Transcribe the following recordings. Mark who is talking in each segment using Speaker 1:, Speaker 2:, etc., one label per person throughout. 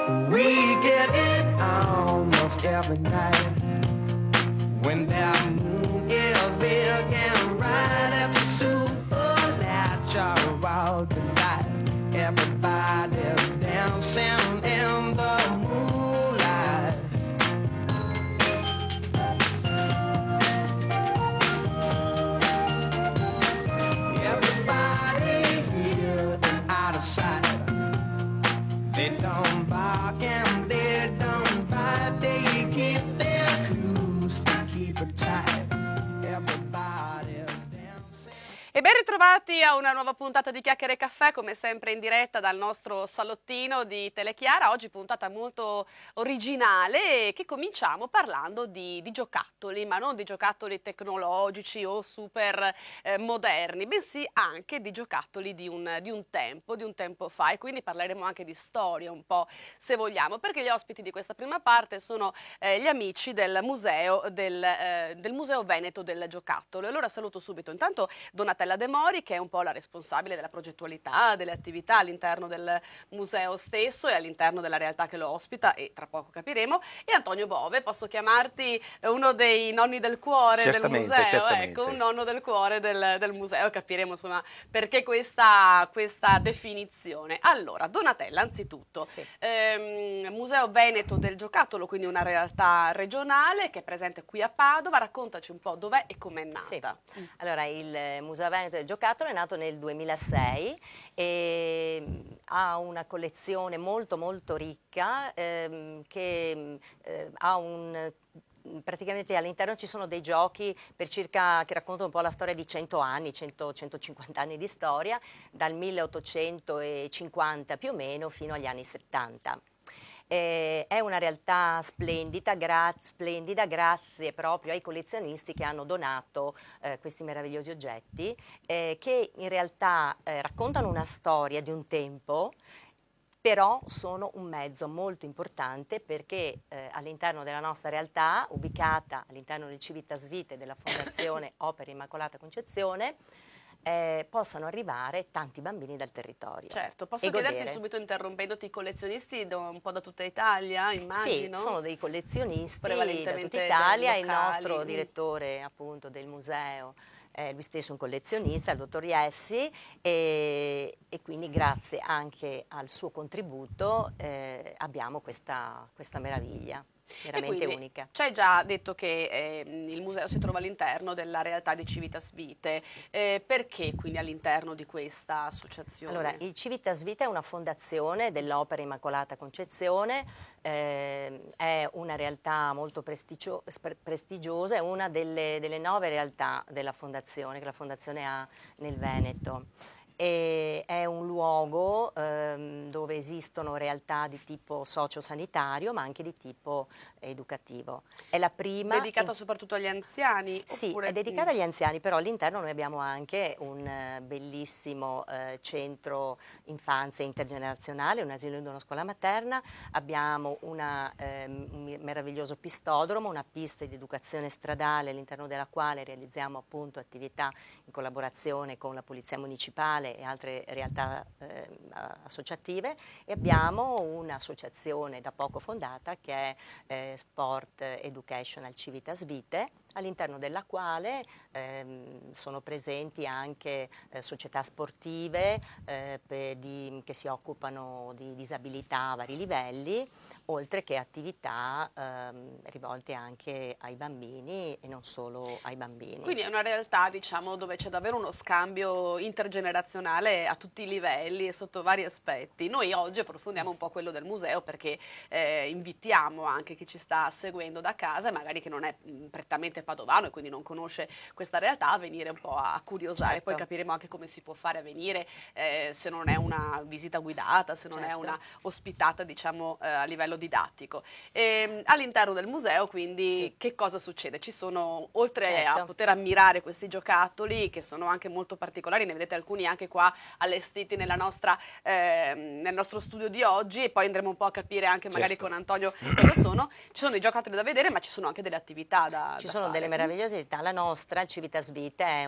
Speaker 1: We get it almost every night when that moon is big and bright. It's a supernatural delight. Everybody's dancing in the moonlight. Everybody here is out of sight. They don't bark and they don't bite. They keep their clues to keep it tight. Everybody's dancing.
Speaker 2: E ben ritrovati a una nuova puntata di Chiacchiere e Caffè, come sempre in diretta dal nostro salottino di Telechiara. Oggi puntata molto originale che cominciamo parlando di giocattoli, ma non di giocattoli tecnologici o super moderni, bensì anche di giocattoli di un tempo fa, e quindi parleremo anche di storia un po', se vogliamo, perché gli ospiti di questa prima parte sono gli amici del del Museo Veneto del Giocattolo. E allora saluto subito intanto Donatella De Mori, che è un po' la responsabile della progettualità, delle attività all'interno del museo stesso e all'interno della realtà che lo ospita, e tra poco capiremo, e Antonio Bove. Posso chiamarti uno dei nonni del cuore del museo?
Speaker 3: Certamente.
Speaker 2: Ecco, un nonno del cuore del museo, capiremo insomma perché questa definizione. Allora, Donatella, anzitutto,
Speaker 4: Sì.
Speaker 2: Museo Veneto del Giocattolo, quindi una realtà regionale che è presente qui a Padova. Raccontaci un po' dov'è e com'è nata.
Speaker 4: Sì. Allora, il Museo Veneto del Giocattolo è nato nel 2006 e ha una collezione molto molto ricca che ha praticamente all'interno ci sono dei giochi che raccontano un po' la storia di 100 anni, 100-150 anni di storia, dal 1850 più o meno fino agli anni 70. È una realtà splendida grazie proprio ai collezionisti che hanno donato questi meravigliosi oggetti che in realtà raccontano una storia di un tempo, però sono un mezzo molto importante perché all'interno della nostra realtà, ubicata all'interno del Civitas Vitae della Fondazione Opera Immacolata Concezione, possano arrivare tanti bambini dal territorio.
Speaker 2: Certo, posso
Speaker 4: e
Speaker 2: chiederti
Speaker 4: godere.
Speaker 2: subito, interrompendoti, collezionisti un po' da tutta Italia,
Speaker 4: Sì,
Speaker 2: immagino?
Speaker 4: sono dei collezionisti da
Speaker 2: Prevalentemente
Speaker 4: tutta Italia, il
Speaker 2: locali.
Speaker 4: nostro direttore appunto del museo è lui stesso un collezionista, il dottor Iessi, e quindi grazie anche al suo contributo abbiamo questa meraviglia.
Speaker 2: E
Speaker 4: Veramente
Speaker 2: quindi
Speaker 4: unica.
Speaker 2: ci hai già detto che il museo si trova all'interno della realtà di Civitas Vitae. Perché quindi all'interno di questa associazione?
Speaker 4: Allora, il Civitas Vitae è una fondazione dell'Opera Immacolata Concezione, è una realtà molto prestigiosa, è una delle 9 realtà della fondazione, che la fondazione ha nel Veneto. È un luogo dove esistono realtà di tipo sociosanitario ma anche di tipo educativo. È la prima
Speaker 2: Dedicata soprattutto agli anziani?
Speaker 4: Sì,
Speaker 2: Oppure...
Speaker 4: è dedicata agli anziani, però all'interno noi abbiamo anche un bellissimo centro infanzia intergenerazionale, un asilo nido, una scuola materna, abbiamo un meraviglioso pistodromo, una pista di educazione stradale all'interno della quale realizziamo appunto attività in collaborazione con la Polizia Municipale e altre realtà associative, e abbiamo un'associazione da poco fondata che è Sport Educational Civitas Vitae, all'interno della quale sono presenti anche società sportive che si occupano di disabilità a vari livelli, oltre che attività rivolte anche ai bambini e non solo ai bambini.
Speaker 2: Quindi è una realtà, diciamo, dove c'è davvero uno scambio intergenerazionale a tutti i livelli e sotto vari aspetti. Noi oggi approfondiamo un po' quello del museo perché invitiamo anche chi ci sta seguendo da casa, e magari che non è prettamente padovano e quindi non conosce questa realtà, a venire un po' a curiosare.
Speaker 4: Certo.
Speaker 2: Poi capiremo anche come si può fare a venire, se non è una visita guidata, se non è
Speaker 4: Certo.
Speaker 2: una ospitata, diciamo, a livello didattico. All'interno del museo, quindi,
Speaker 4: Sì.
Speaker 2: che cosa succede? Ci sono, oltre a
Speaker 4: Certo.
Speaker 2: poter ammirare questi giocattoli, che sono anche molto particolari, ne vedete alcuni anche anche qua allestiti nel nostro studio di oggi, e poi andremo un po' a capire anche magari
Speaker 3: Certo.
Speaker 2: con Antonio cosa sono. Ci sono i giocattoli da vedere, ma ci sono anche delle attività
Speaker 4: Ci
Speaker 2: da
Speaker 4: sono
Speaker 2: fare.
Speaker 4: delle meravigliose attività. La nostra, Civitas Vita, è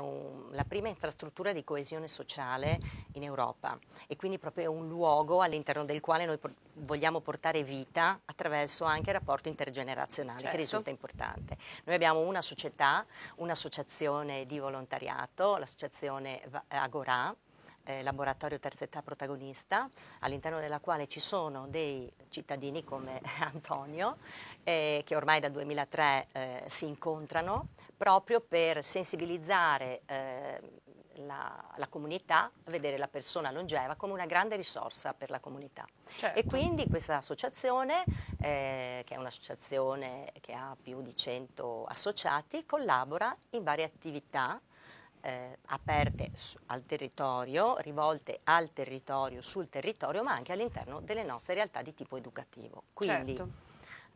Speaker 4: la prima infrastruttura di coesione sociale in Europa, e quindi proprio un luogo all'interno del quale noi vogliamo portare vita attraverso anche il rapporto intergenerazionale,
Speaker 2: Certo.
Speaker 4: che risulta importante. Noi abbiamo una società, un'associazione di volontariato, l'associazione Agorà, Laboratorio Terza Età Protagonista, all'interno della quale ci sono dei cittadini come Antonio, che ormai dal 2003 si incontrano proprio per sensibilizzare la comunità a vedere la persona longeva come una grande risorsa per la comunità.
Speaker 2: Certo.
Speaker 4: E quindi questa associazione, che è un'associazione che ha più di 100 associati, collabora in varie attività aperte al territorio, rivolte al territorio, sul territorio, ma anche all'interno delle nostre realtà di tipo educativo. Quindi
Speaker 2: Certo.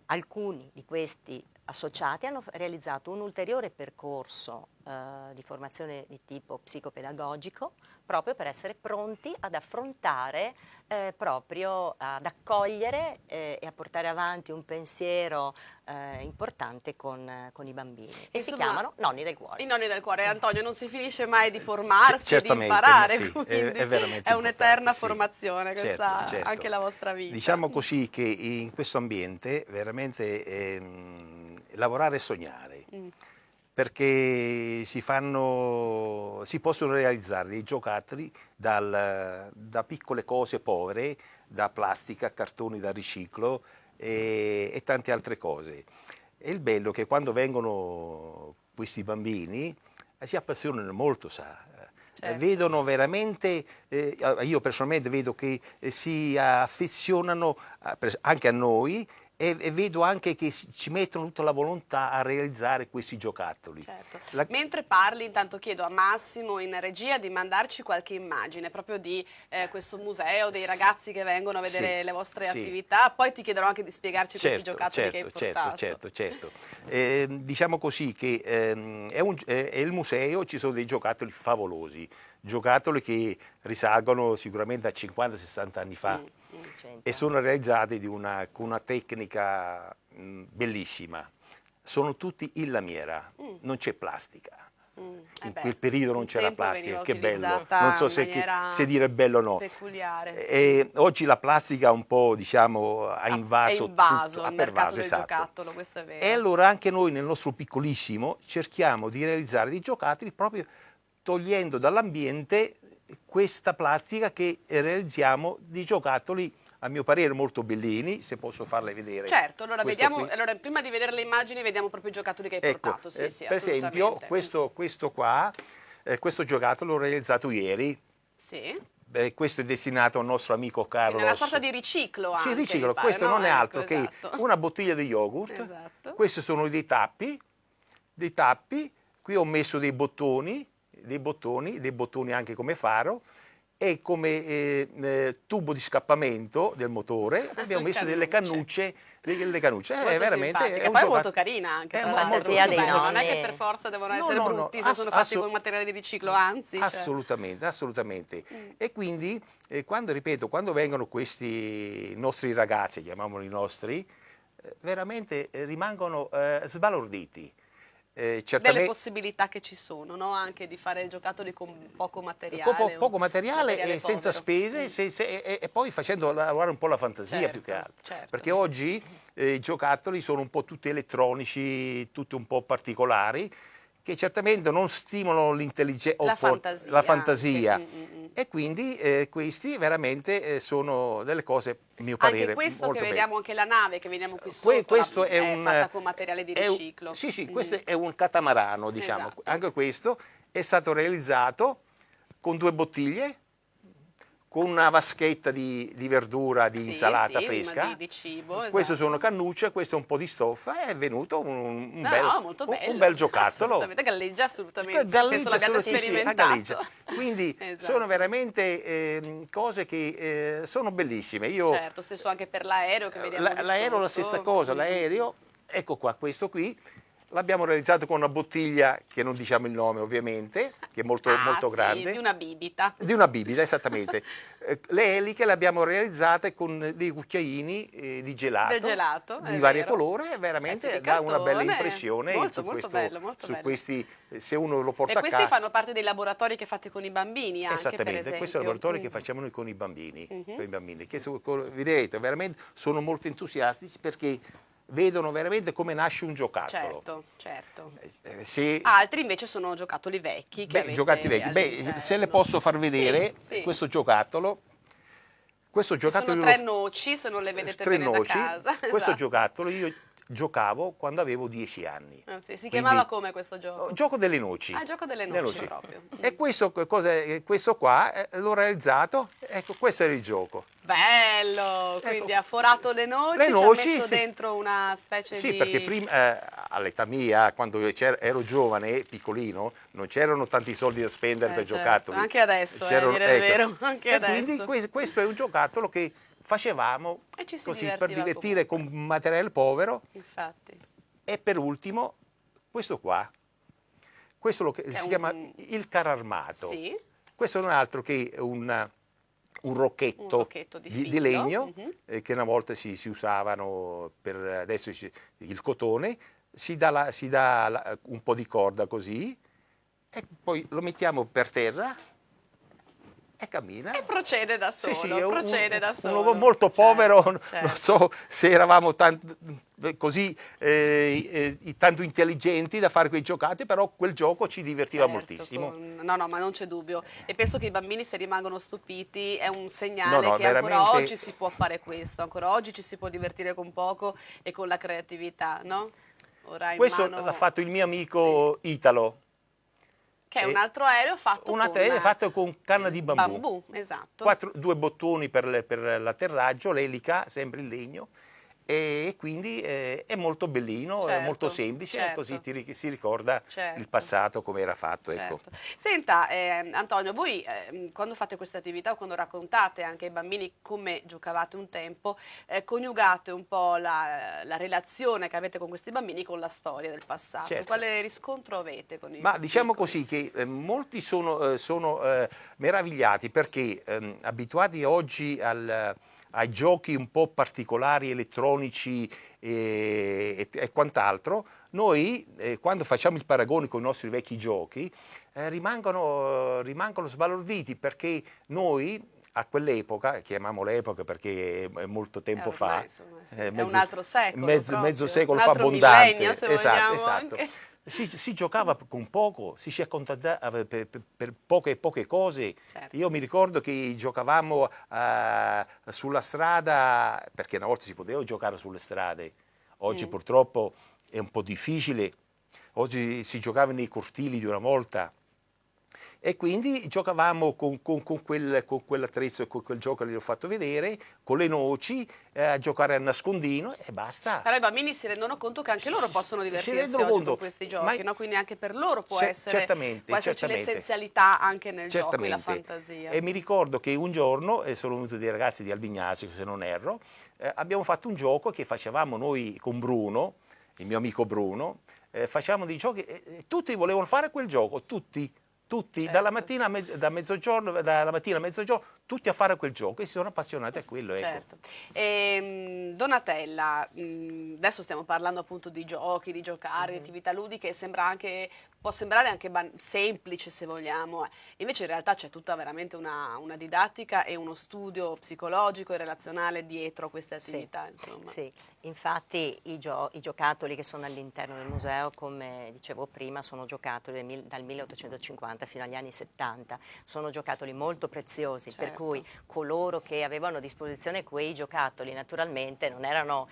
Speaker 4: alcuni di questi associati hanno realizzato un ulteriore percorso di formazione di tipo psicopedagogico, proprio per essere pronti ad affrontare, proprio ad accogliere e a portare avanti un pensiero importante con i bambini. E si
Speaker 2: Insomma,
Speaker 4: chiamano Nonni del Cuore.
Speaker 2: I nonni del cuore. Antonio, non si finisce mai di formarsi, di
Speaker 3: Certamente,
Speaker 2: imparare,
Speaker 3: sì,
Speaker 2: quindi
Speaker 3: è veramente
Speaker 2: è un'eterna
Speaker 3: importante, sì.
Speaker 2: formazione,
Speaker 3: Certo,
Speaker 2: questa
Speaker 3: certo.
Speaker 2: anche la vostra vita.
Speaker 3: Diciamo così che in questo ambiente veramente lavorare e sognare, perché si possono realizzare dei giocattoli da piccole cose povere, da plastica, cartoni da riciclo e tante altre cose. E il bello è che quando vengono questi bambini si appassionano molto, sa.
Speaker 2: Certo.
Speaker 3: Vedono veramente, io personalmente vedo che si affezionano anche a noi, e vedo anche che ci mettono tutta la volontà a realizzare questi giocattoli.
Speaker 2: Certo.
Speaker 3: La-
Speaker 2: Mentre parli, intanto chiedo a Massimo in regia di mandarci qualche immagine proprio di questo museo, dei ragazzi che vengono a vedere
Speaker 3: Sì,
Speaker 2: le vostre
Speaker 3: sì.
Speaker 2: attività, poi ti chiederò anche di spiegarci questi
Speaker 3: Certo,
Speaker 2: giocattoli che hai portato.
Speaker 3: certo. Diciamo così che è il museo, ci sono dei giocattoli favolosi, giocattoli che risalgono sicuramente a 50-60 anni fa. E sono realizzati con una tecnica bellissima. Sono tutti in lamiera, non c'è plastica. In quel periodo non c'era plastica, che bello. Non so se dire bello o no.
Speaker 2: Peculiare.
Speaker 3: E oggi la plastica un po', diciamo, ha invaso
Speaker 2: il
Speaker 3: tutto, ha
Speaker 2: mercato
Speaker 3: pervaso,
Speaker 2: del
Speaker 3: esatto.
Speaker 2: giocattolo, questo è vero.
Speaker 3: E allora anche noi nel nostro piccolissimo cerchiamo di realizzare dei giocattoli proprio togliendo dall'ambiente questa plastica, che realizziamo di giocattoli a mio parere molto bellini, se posso farle vedere.
Speaker 2: Certo, allora
Speaker 3: Questo
Speaker 2: vediamo,
Speaker 3: qui.
Speaker 2: allora, prima di vedere le immagini vediamo proprio i giocattoli che hai
Speaker 3: Ecco,
Speaker 2: portato. Sì, sì,
Speaker 3: per esempio
Speaker 2: assolutamente.
Speaker 3: questo qua, questo giocattolo l'ho realizzato ieri.
Speaker 2: Sì.
Speaker 3: Questo è destinato al nostro amico Carlos.
Speaker 2: Quindi è una sorta di riciclo anche,
Speaker 3: Sì, riciclo.
Speaker 2: mi pare,
Speaker 3: Questo
Speaker 2: no?
Speaker 3: non è
Speaker 2: Ecco,
Speaker 3: altro che
Speaker 2: esatto.
Speaker 3: una bottiglia di yogurt.
Speaker 2: Esatto.
Speaker 3: Questi sono dei tappi. Qui ho messo dei bottoni anche come faro, e come tubo di scappamento del motore abbiamo messo delle cannucce. Delle cannucce.
Speaker 2: Molto
Speaker 3: veramente
Speaker 2: simpatica.
Speaker 3: è un
Speaker 2: Poi è
Speaker 3: giocattolo
Speaker 2: molto carina anche.
Speaker 3: È
Speaker 2: tra
Speaker 3: molto
Speaker 2: l'altro,
Speaker 4: fantasia
Speaker 2: molto
Speaker 4: dei
Speaker 2: bello. Non è
Speaker 4: nonni.
Speaker 2: che per forza devono
Speaker 3: No,
Speaker 2: essere
Speaker 3: no,
Speaker 2: brutti se sono fatti con materiale di riciclo, anzi. cioè.
Speaker 3: Assolutamente. E quindi quando vengono questi nostri ragazzi, chiamiamoli nostri, veramente rimangono sbalorditi.
Speaker 2: Delle possibilità che ci sono, no? Anche di fare giocattoli con poco materiale.
Speaker 3: Poco materiale e senza
Speaker 2: povero.
Speaker 3: spese, e poi facendo lavorare un po' la fantasia,
Speaker 2: Certo,
Speaker 3: più che altro.
Speaker 2: certo.
Speaker 3: Perché oggi i giocattoli sono un po' tutti elettronici, tutti un po' particolari, che certamente non stimolano l'intelligenza,
Speaker 2: La fantasia.
Speaker 3: E quindi questi veramente sono delle cose, a mio parere,
Speaker 2: Anche questo
Speaker 3: molto
Speaker 2: che
Speaker 3: belle.
Speaker 2: vediamo, anche la nave che vediamo qui sotto,
Speaker 3: Questo
Speaker 2: è fatta con materiale di riciclo.
Speaker 3: Sì, questo è un catamarano, diciamo.
Speaker 2: Esatto.
Speaker 3: Anche questo è stato realizzato con 2 bottiglie, con una vaschetta di verdura, di insalata fresca.
Speaker 2: Di cibo, esatto.
Speaker 3: Queste sono cannucce, questo è un po' di stoffa, è venuto un
Speaker 2: molto bello.
Speaker 3: un bel giocattolo.
Speaker 2: Assolutamente, galleggia assolutamente.
Speaker 3: Galleggia,
Speaker 2: Penso l'abbiate
Speaker 3: sì,
Speaker 2: sperimentato.
Speaker 3: galleggia. Quindi
Speaker 2: Esatto.
Speaker 3: sono veramente cose che sono bellissime. Io,
Speaker 2: Certo, stesso anche per l'aereo che vediamo lì
Speaker 3: l'aereo è la
Speaker 2: sotto.
Speaker 3: stessa cosa, l'aereo, ecco qua, questo qui L'abbiamo realizzato con una bottiglia, che non diciamo il nome ovviamente, che è molto
Speaker 2: Sì,
Speaker 3: grande.
Speaker 2: di una bibita.
Speaker 3: Di una bibita, esattamente. Le eliche le abbiamo realizzate con dei cucchiaini di gelato,
Speaker 2: Del gelato,
Speaker 3: di
Speaker 2: è
Speaker 3: vario
Speaker 2: vero.
Speaker 3: colore, e
Speaker 2: Pezzi
Speaker 3: veramente
Speaker 2: di
Speaker 3: dà una bella
Speaker 2: cartone.
Speaker 3: impressione
Speaker 2: Molto, molto bello, molto
Speaker 3: su
Speaker 2: bello.
Speaker 3: questi, se uno lo porta
Speaker 2: E
Speaker 3: a
Speaker 2: questi
Speaker 3: casa.
Speaker 2: fanno parte dei laboratori che fate con i bambini anche, per
Speaker 3: Esattamente,
Speaker 2: esempio.
Speaker 3: questo è il laboratorio che facciamo noi con i bambini, che vedete, veramente sono molto entusiastici perché vedono veramente come nasce un giocattolo.
Speaker 2: Certo, certo.
Speaker 3: Se
Speaker 2: Altri invece sono giocattoli vecchi che avete
Speaker 3: giocattoli vecchi.
Speaker 2: all'interno.
Speaker 3: Se le posso far vedere,
Speaker 2: Sì, sì.
Speaker 3: questo giocattolo
Speaker 2: Che sono
Speaker 3: io
Speaker 2: 3 noci, se non le vedete
Speaker 3: tre
Speaker 2: bene da
Speaker 3: noci,
Speaker 2: casa.
Speaker 3: questo
Speaker 2: Esatto.
Speaker 3: giocattolo io giocavo quando avevo 10 anni.
Speaker 2: Ah, sì. Si
Speaker 3: Quindi,
Speaker 2: chiamava come questo gioco?
Speaker 3: Gioco delle noci.
Speaker 2: Ah, gioco delle
Speaker 3: Delle
Speaker 2: noci proprio.
Speaker 3: E questo qua l'ho realizzato, ecco, questo era il gioco.
Speaker 2: Bello! Quindi
Speaker 3: Ecco,
Speaker 2: ha forato le noci,
Speaker 3: le
Speaker 2: ci
Speaker 3: noci,
Speaker 2: ha messo
Speaker 3: sì.
Speaker 2: dentro una specie
Speaker 3: Sì,
Speaker 2: di...
Speaker 3: perché prima, all'età mia, quando ero giovane e piccolino, non c'erano tanti soldi da spendere per
Speaker 2: certo.
Speaker 3: giocattoli.
Speaker 2: Anche adesso,
Speaker 3: C'erano-
Speaker 2: dire il
Speaker 3: ecco.
Speaker 2: vero, anche
Speaker 3: E
Speaker 2: adesso.
Speaker 3: quindi questo è un giocattolo che facevamo
Speaker 2: E ci si
Speaker 3: così per
Speaker 2: divertiva
Speaker 3: divertire
Speaker 2: comunque.
Speaker 3: con materiale povero.
Speaker 2: Infatti.
Speaker 3: E per ultimo, questo qua, questo
Speaker 2: Che è
Speaker 3: si
Speaker 2: un-
Speaker 3: chiama il carro armato.
Speaker 2: Sì,
Speaker 3: Questo non è altro che un rocchetto,
Speaker 2: rocchetto di
Speaker 3: di
Speaker 2: filo.
Speaker 3: legno,
Speaker 2: Mhm.
Speaker 3: che una volta si usavano, adesso il cotone, si dà un po' di corda così, e poi lo mettiamo per terra e cammina.
Speaker 2: E procede da solo,
Speaker 3: Sì, è
Speaker 2: procede da
Speaker 3: un
Speaker 2: solo.
Speaker 3: uomo molto
Speaker 2: Certo,
Speaker 3: povero, non
Speaker 2: certo.
Speaker 3: so se eravamo così tanto intelligenti da fare quei giocati, però quel gioco ci divertiva
Speaker 2: Certo,
Speaker 3: moltissimo.
Speaker 2: No, no, ma non c'è dubbio. E penso che i bambini, se rimangono stupiti, è un
Speaker 3: No,
Speaker 2: segnale
Speaker 3: no,
Speaker 2: che ancora
Speaker 3: veramente-
Speaker 2: oggi si può fare questo, ancora oggi ci si può divertire con poco e con la creatività, no? Ora in
Speaker 3: Questo
Speaker 2: mano...
Speaker 3: l'ha fatto il mio amico Italo,
Speaker 2: Che è un altro aereo fatto
Speaker 3: un
Speaker 2: con...
Speaker 3: atelier fatto con canna di bambù.
Speaker 2: Esatto.
Speaker 3: Due bottoni per l'atterraggio, l'elica, sempre in legno, e quindi è molto bellino, è molto
Speaker 2: Certo,
Speaker 3: semplice,
Speaker 2: certo.
Speaker 3: così si ricorda
Speaker 2: Certo.
Speaker 3: il passato, come era fatto. Ecco.
Speaker 2: Certo. Senta, Antonio, voi quando fate queste attività o quando raccontate anche ai bambini come giocavate un tempo, coniugate un po' la relazione che avete con questi bambini con la storia del passato.
Speaker 3: Certo.
Speaker 2: Quale riscontro avete con i
Speaker 3: Ma diciamo
Speaker 2: piccoli?
Speaker 3: così che molti sono meravigliati perché abituati oggi ai giochi un po' particolari, elettronici e quant'altro, noi quando facciamo il paragone con i nostri vecchi giochi rimangono sbalorditi perché noi a quell'epoca, chiamiamo l'epoca perché è molto tempo
Speaker 2: Ormai,
Speaker 3: fa,
Speaker 2: insomma, sì, è un altro secolo
Speaker 3: mezzo
Speaker 2: proprio,
Speaker 3: secolo
Speaker 2: un
Speaker 3: fa
Speaker 2: altro
Speaker 3: abbondante.
Speaker 2: millennio, se
Speaker 3: Esatto,
Speaker 2: vogliamo
Speaker 3: esatto.
Speaker 2: anche.
Speaker 3: Si giocava con poco, si accontentava per poche cose.
Speaker 2: Certo.
Speaker 3: Io mi ricordo che giocavamo sulla strada, perché una volta si poteva giocare sulle strade, oggi purtroppo è un po' difficile. Oggi si giocava nei cortili di una volta. E quindi giocavamo con quell'attrezzo e con quel gioco che vi ho fatto vedere, con le noci, a giocare a nascondino e basta.
Speaker 2: Però i bambini si rendono conto che anche loro possono
Speaker 3: Si
Speaker 2: divertirsi
Speaker 3: rendono
Speaker 2: oggi
Speaker 3: conto,
Speaker 2: con questi
Speaker 3: ma-
Speaker 2: giochi, no? Quindi anche per loro può
Speaker 3: Certamente,
Speaker 2: può esserci
Speaker 3: certamente.
Speaker 2: l'essenzialità anche nel gioco e la
Speaker 3: Certamente.
Speaker 2: fantasia.
Speaker 3: E mi ricordo che un giorno, sono venuti dei ragazzi di Albignasio, se non erro, abbiamo fatto un gioco che facevamo noi con Bruno, il mio amico Bruno, facevamo dei giochi e tutti volevano fare quel gioco, tutti,
Speaker 2: Certo.
Speaker 3: dalla mattina a mezzogiorno, tutti a fare quel gioco e si sono appassionati a quello. Ecco.
Speaker 2: Certo. Donatella, adesso stiamo parlando appunto di giochi, di giocare, di attività ludiche, può sembrare anche semplice se vogliamo, invece in realtà c'è tutta veramente una didattica e uno studio psicologico e relazionale dietro queste attività. Insomma.
Speaker 4: Sì, infatti i giocattoli che sono all'interno del museo, come dicevo prima, sono giocattoli dal 1850 fino agli anni 70, sono giocattoli molto preziosi, per
Speaker 2: Certo.
Speaker 4: cui coloro che avevano a disposizione quei giocattoli naturalmente non erano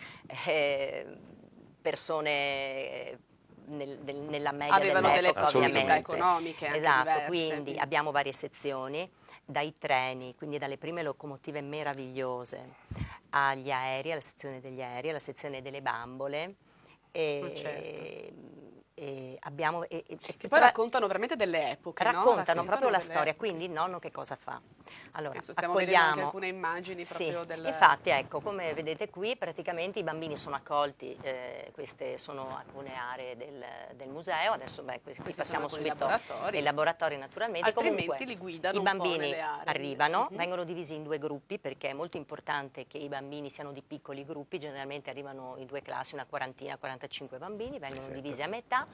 Speaker 4: persone nella media
Speaker 2: Avevano delle
Speaker 4: dell'epoca,
Speaker 2: possibilità
Speaker 4: ovviamente.
Speaker 2: economiche anche
Speaker 4: Esatto,
Speaker 2: diverse.
Speaker 4: quindi abbiamo varie sezioni, dai treni, quindi dalle prime locomotive meravigliose, agli aerei, alla sezione degli aerei, alla sezione delle bambole,
Speaker 2: Certo.
Speaker 4: abbiamo...
Speaker 2: Che poi raccontano veramente delle epoche, no?
Speaker 4: Raccontano proprio la
Speaker 2: delle
Speaker 4: storia,
Speaker 2: epoche.
Speaker 4: quindi il nonno che cosa fa? Allora,
Speaker 2: Adesso stiamo vedendo anche
Speaker 4: accogliamo...
Speaker 2: alcune immagini
Speaker 4: Sì,
Speaker 2: proprio del...
Speaker 4: infatti ecco, come vedete qui praticamente i bambini sono accolti, queste sono alcune aree del museo, adesso qui
Speaker 2: Questi
Speaker 4: passiamo
Speaker 2: sono alcuni
Speaker 4: subito
Speaker 2: laboratori.
Speaker 4: ai laboratori naturalmente.
Speaker 2: Altrimenti
Speaker 4: Comunque
Speaker 2: li guidano
Speaker 4: i
Speaker 2: un po'
Speaker 4: bambini
Speaker 2: nelle aree.
Speaker 4: arrivano,
Speaker 2: Mhm.
Speaker 4: vengono divisi in 2 gruppi perché è molto importante che i bambini siano di piccoli gruppi, generalmente arrivano in 2 classi, una quarantina, 45 bambini, vengono
Speaker 3: Certo.
Speaker 4: divisi a metà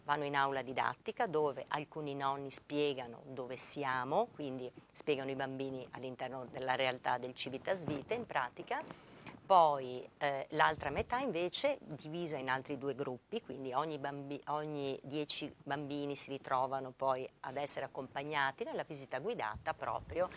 Speaker 4: vanno in aula didattica dove alcuni nonni spiegano dove siamo, quindi spiegano i bambini all'interno della realtà del Civitas Vitae in pratica. Poi l'altra metà invece divisa in altri 2 gruppi, quindi ogni 10 bambini si ritrovano poi ad essere accompagnati nella visita guidata proprio